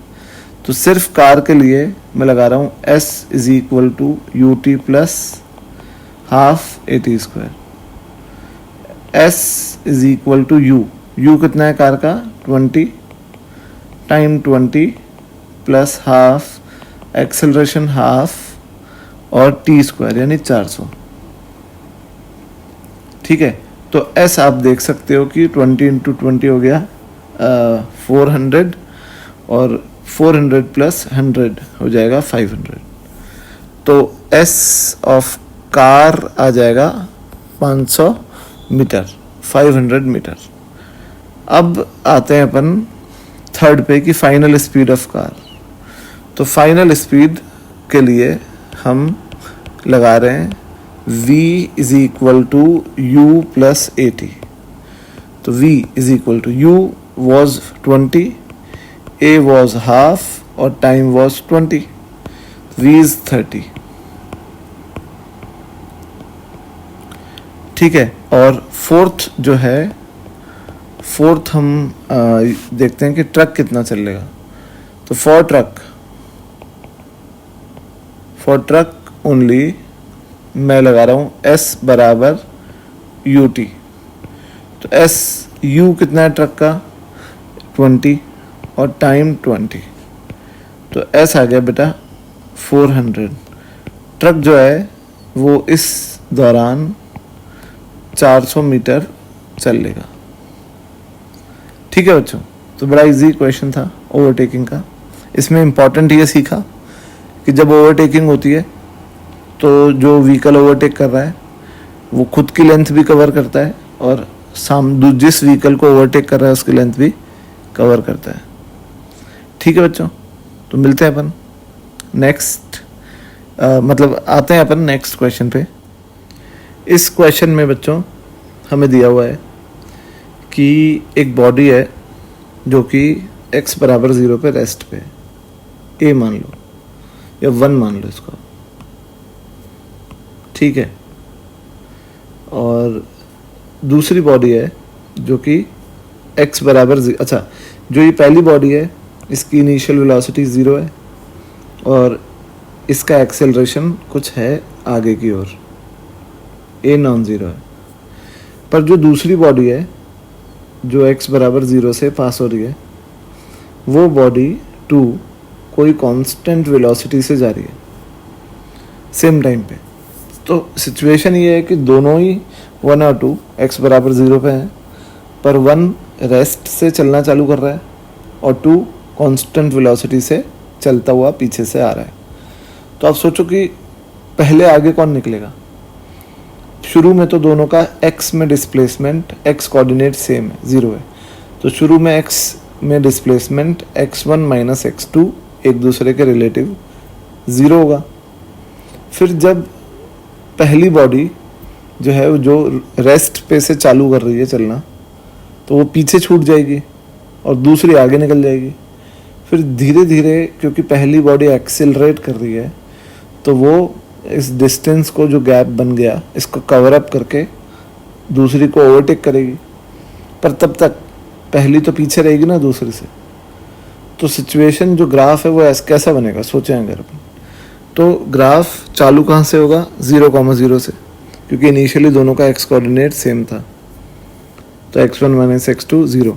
तो सिर्फ कार के लिए मैं लगा रहा हूँ s is equal to ut plus half 80 square. s is equal to u, u कितना है कार का 20 time 20 plus half acceleration half और t स्क्वायर यानी 400। ठीक है, तो s आप देख सकते हो कि 20 इंटू 20 हो गया 400 और 400 प्लस 100 हो जाएगा 500। तो s ऑफ कार आ जाएगा 500 मीटर, 500 मीटर। अब आते हैं अपन थर्ड पे कि फाइनल स्पीड ऑफ कार। तो फाइनल स्पीड के लिए हम लगा रहे हैं v is equal to u plus 80। तो v is equal to u was 20, a was half और टाइम वॉज 20, v इज 30। ठीक है, और फोर्थ जो है, फोर्थ हम देखते हैं कि ट्रक कितना चलेगा। तो फॉर ट्रक ओनली मैं लगा रहा हूँ s बराबर ut। तो s u कितना है ट्रक का 20 और टाइम 20, तो s आ गया बेटा 400। ट्रक जो है वो इस दौरान 400 मीटर चल लेगा। ठीक है बच्चों, तो बड़ा इजी क्वेश्चन था ओवरटेकिंग का। इसमें इम्पॉर्टेंट ये सीखा कि जब ओवरटेकिंग होती है तो जो व्हीकल ओवरटेक कर रहा है वो खुद की लेंथ भी कवर करता है और जिस व्हीकल को ओवरटेक कर रहा है उसकी लेंथ भी कवर करता है। ठीक है बच्चों, तो मिलते हैं अपन नेक्स्ट, मतलब आते हैं अपन नेक्स्ट क्वेश्चन पे। इस क्वेश्चन में बच्चों हमें दिया हुआ है कि एक बॉडी है जो कि x बराबर 0 पे रेस्ट पे, a मान लो या 1 मान लो इसको। ठीक है, और दूसरी बॉडी है जो कि x बराबर अच्छा, जो ये पहली बॉडी है इसकी इनिशियल वेलोसिटी 0 है और इसका एक्सेलरेशन कुछ है आगे की ओर, a नॉन ज़ीरो है। पर जो दूसरी बॉडी है जो x बराबर 0 से पास हो रही है, वो बॉडी 2 कोई कांस्टेंट वेलोसिटी से जा रही है सेम टाइम पे। तो सिचुएशन ये है कि दोनों ही 1 और 2 x बराबर 0 पे हैं, पर 1 रेस्ट से चलना चालू कर रहा है और 2 कांस्टेंट वेलोसिटी से चलता हुआ पीछे से आ रहा है। तो आप सोचो कि पहले आगे कौन निकलेगा। शुरू में तो दोनों का x में डिस्प्लेसमेंट, x कोऑर्डिनेट सेम है 0 है, तो शुरू में x में डिस्प्लेसमेंट x1 माइनस x2 एक दूसरे के रिलेटिव 0 होगा। फिर जब पहली बॉडी जो है जो रेस्ट पे से चालू कर रही है चलना, तो वो पीछे छूट जाएगी और दूसरी आगे निकल जाएगी। फिर धीरे धीरे क्योंकि पहली बॉडी एक्सेलरेट कर रही है तो वो इस डिस्टेंस को, जो गैप बन गया, इसको कवर अप करके दूसरी को ओवरटेक करेगी। पर तब तक पहली तो पीछे रहेगी ना दूसरी से। तो सिचुएशन जो ग्राफ है वो कैसा बनेगा सोचें अगर अपन, तो ग्राफ चालू कहाँ से होगा 0,0 से, क्योंकि इनिशियली दोनों का x कोऑर्डिनेट सेम था। तो x1 माइनस x2 0।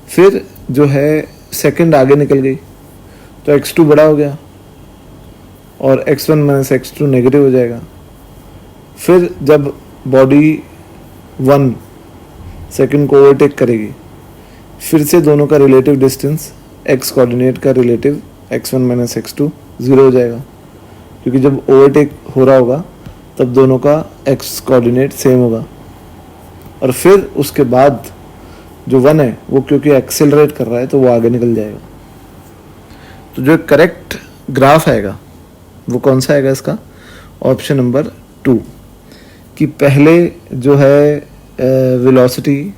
फिर जो है सेकंड आगे निकल गई तो x2 बड़ा हो गया और x1 माइनस x2 नेगेटिव हो जाएगा। फिर जब बॉडी 1 सेकंड को ओवरटेक करेगी, फिर से दोनों का रिलेटिव डिस्टेंस x कोऑर्डिनेट का रिलेटिव x1 माइनस x2 0 हो जाएगा, क्योंकि जब ओवरटेक हो रहा होगा तब दोनों का x कोऑर्डिनेट सेम होगा। और फिर उसके बाद जो 1 है वो क्योंकि एक्सेलरेट कर रहा है तो वो आगे निकल जाएगा। तो जो करेक्ट ग्राफ आएगा वो कौन सा आएगा इसका, ऑप्शन नंबर 2, कि पहले जो है वेलोसिटी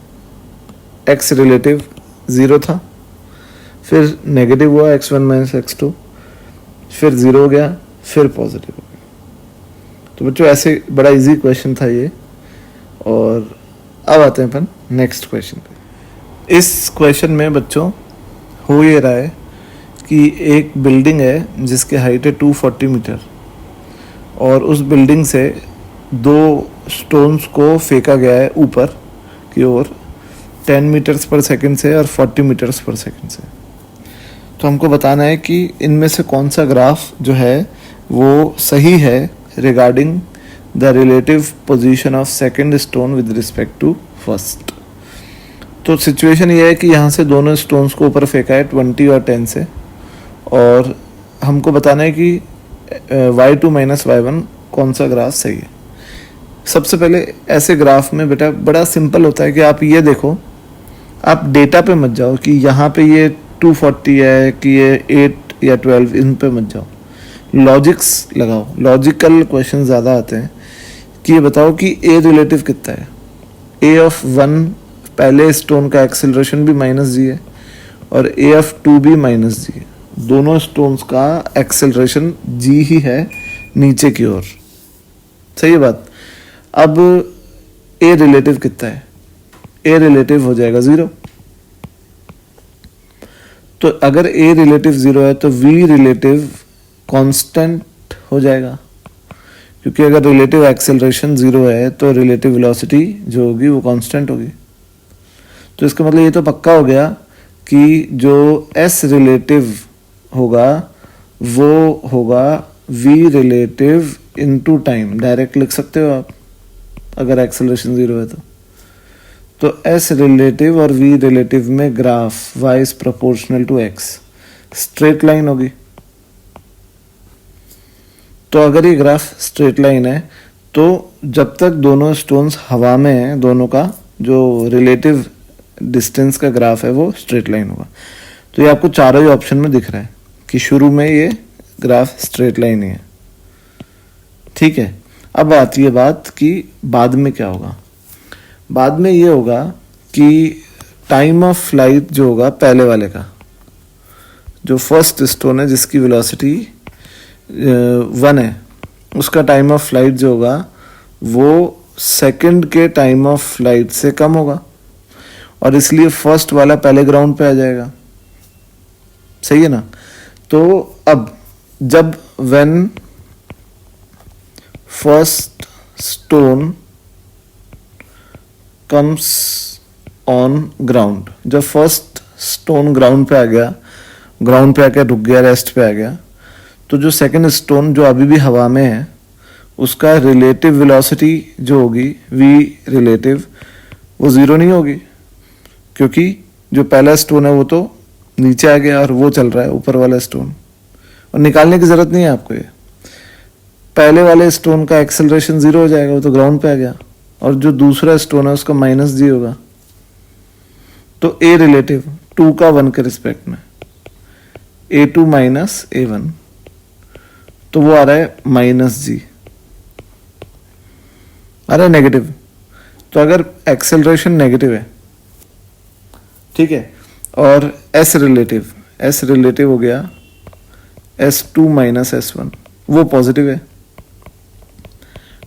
x रिलेटिव 0 था, फिर नेगेटिव हुआ x1 माइनस x2, फिर 0 हो गया, फिर पॉजिटिव हो गया। तो बच्चों ऐसे बड़ा इजी क्वेश्चन था ये। और अब आते हैं अपन नेक्स्ट क्वेश्चन पे। इस क्वेश्चन में बच्चों हो ये रहा है कि एक बिल्डिंग है जिसकी हाइट है 240 मीटर और उस बिल्डिंग से 2 स्टोन्स को फेंका गया है ऊपर की ओर 10 मीटर्स पर सेकंड से और 40 मीटर्स पर सेकंड से। तो हमको बताना है कि इनमें से कौन सा ग्राफ जो है वो सही है regarding the relative position of second stone with respect to first. तो सिचुएशन ये है कि यहाँ से दोनों स्टोन्स को ऊपर फेंका है 20 और 10 से, और हमको बताना है कि y2 माइनस y1 कौन सा ग्राफ सही है। सबसे पहले ऐसे ग्राफ में बेटा बड़ा सिंपल होता है कि आप ये देखो, आप डेटा पे मत जाओ कि यहाँ पे ये 240 है कि ये 8 या 12, इन पे मत जाओ, लॉजिक्स लगाओ। लॉजिकल क्वेश्चन ज़्यादा आते हैं कि ये बताओ कि ए रिलेटिव कितना है। ए ऑफ 1 पहले स्टोन का एक्सेलरेशन भी -g है और ए ऑफ 2 भी -g है। दोनों स्टोन्स का एक्सेलरेशन g ही है नीचे की ओर, सही है बात। अब ए रिलेटिव कितना है, ए रिलेटिव हो जाएगा 0। तो अगर ए रिलेटिव 0 है तो वी रिलेटिव कांस्टेंट हो जाएगा, क्योंकि अगर रिलेटिव एक्सेलरेशन 0 है तो रिलेटिव वेलोसिटी जो होगी वो कांस्टेंट होगी। तो इसका मतलब ये तो पक्का हो गया कि जो एस रिलेटिव होगा वो होगा V relative into time. Direct लिख सकते हो आप अगर एक्सेलरेशन 0 है तो एस रिलेटिव और वी रिलेटिव में graph y is proportional to x, straight line होगी। तो अगर ये ग्राफ स्ट्रेट लाइन है तो जब तक दोनों स्टोन्स हवा में हैं, दोनों का जो रिलेटिव डिस्टेंस का ग्राफ है वो स्ट्रेट लाइन होगा। तो ये आपको चारों ही ऑप्शन में दिख रहा है कि शुरू में ये ग्राफ स्ट्रेट लाइन ही है, ठीक है। अब आती है बात कि बाद में क्या होगा। बाद में ये होगा कि टाइम ऑफ फ्लाइट जो होगा पहले वाले का, जो फर्स्ट स्टोन है जिसकी वेलोसिटी 1 है, उसका टाइम ऑफ फ्लाइट जो होगा वो सेकंड के टाइम ऑफ फ्लाइट से कम होगा, और इसलिए फर्स्ट वाला पहले ग्राउंड पे आ जाएगा, सही है ना। तो अब जब when first stone comes on ground, जब फर्स्ट स्टोन ग्राउंड पे आ गया, ग्राउंड पे आके रुक गया, रेस्ट पे आ गया, तो जो सेकंड स्टोन जो अभी भी हवा में है उसका रिलेटिव वेलोसिटी जो होगी वी रिलेटिव वो 0 नहीं होगी, क्योंकि जो पहला स्टोन है वो तो नीचे आ गया और वो चल रहा है ऊपर वाला स्टोन, और निकालने की जरूरत नहीं है आपको। ये पहले वाले स्टोन का एक्सेलरेशन 0 हो जाएगा, वो तो ग्राउंड पे आ गया, और जो दूसरा स्टोन है उसका -g होगा। तो ए रिलेटिव 2 का 1 के रिस्पेक्ट में A2 माइनस A1, तो वो आ रहा है -g, आ रहा है नेगेटिव। तो अगर एक्सेलरेशन नेगेटिव है, ठीक है, और S रिलेटिव हो गया S2 माइनस S1, वो पॉजिटिव है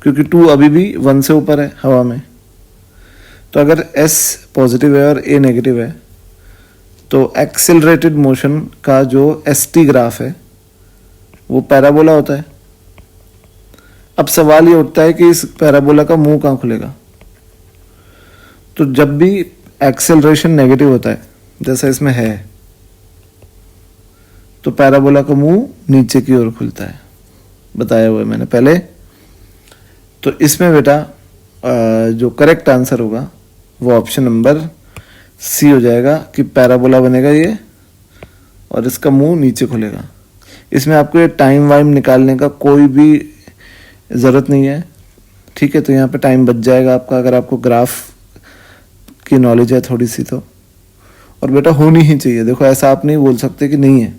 क्योंकि 2 अभी भी 1 से ऊपर है हवा में। तो अगर S पॉजिटिव है और A नेगेटिव है तो एक्सेलरेटेड मोशन का जो ST ग्राफ है वो पैराबोला होता है। अब सवाल ये उठता है कि इस पैराबोला का मुंह कहाँ खुलेगा। तो जब भी एक्सेलरेशन नेगेटिव होता है जैसा इसमें है तो पैराबोला का मुंह नीचे की ओर खुलता है, बताया हुआ है मैंने पहले। तो इसमें बेटा जो करेक्ट आंसर होगा वो ऑप्शन नंबर सी हो जाएगा कि पैराबोला बनेगा ये और इसका मुंह नीचे खुलेगा। इसमें आपको ये टाइम वाइम निकालने का कोई भी ज़रूरत नहीं है, ठीक है। तो यहाँ पे टाइम बच जाएगा आपका अगर आपको ग्राफ की नॉलेज है थोड़ी सी तो, और बेटा होनी ही चाहिए। देखो ऐसा आप नहीं बोल सकते कि नहीं है,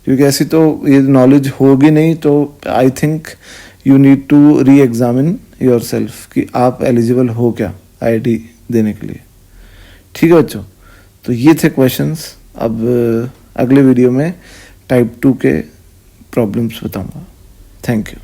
क्योंकि ऐसी तो ये नॉलेज होगी नहीं। तो I think you need to reexamine yourself कि आप एलिजिबल हो क्या आईआईटी देने के लिए, ठीक है बच्चों। तो ये थे क्वेश्चंस। अब अगले वीडियो में टाइप 2 के प्रॉब्लम्स बताऊंगा। Thank you.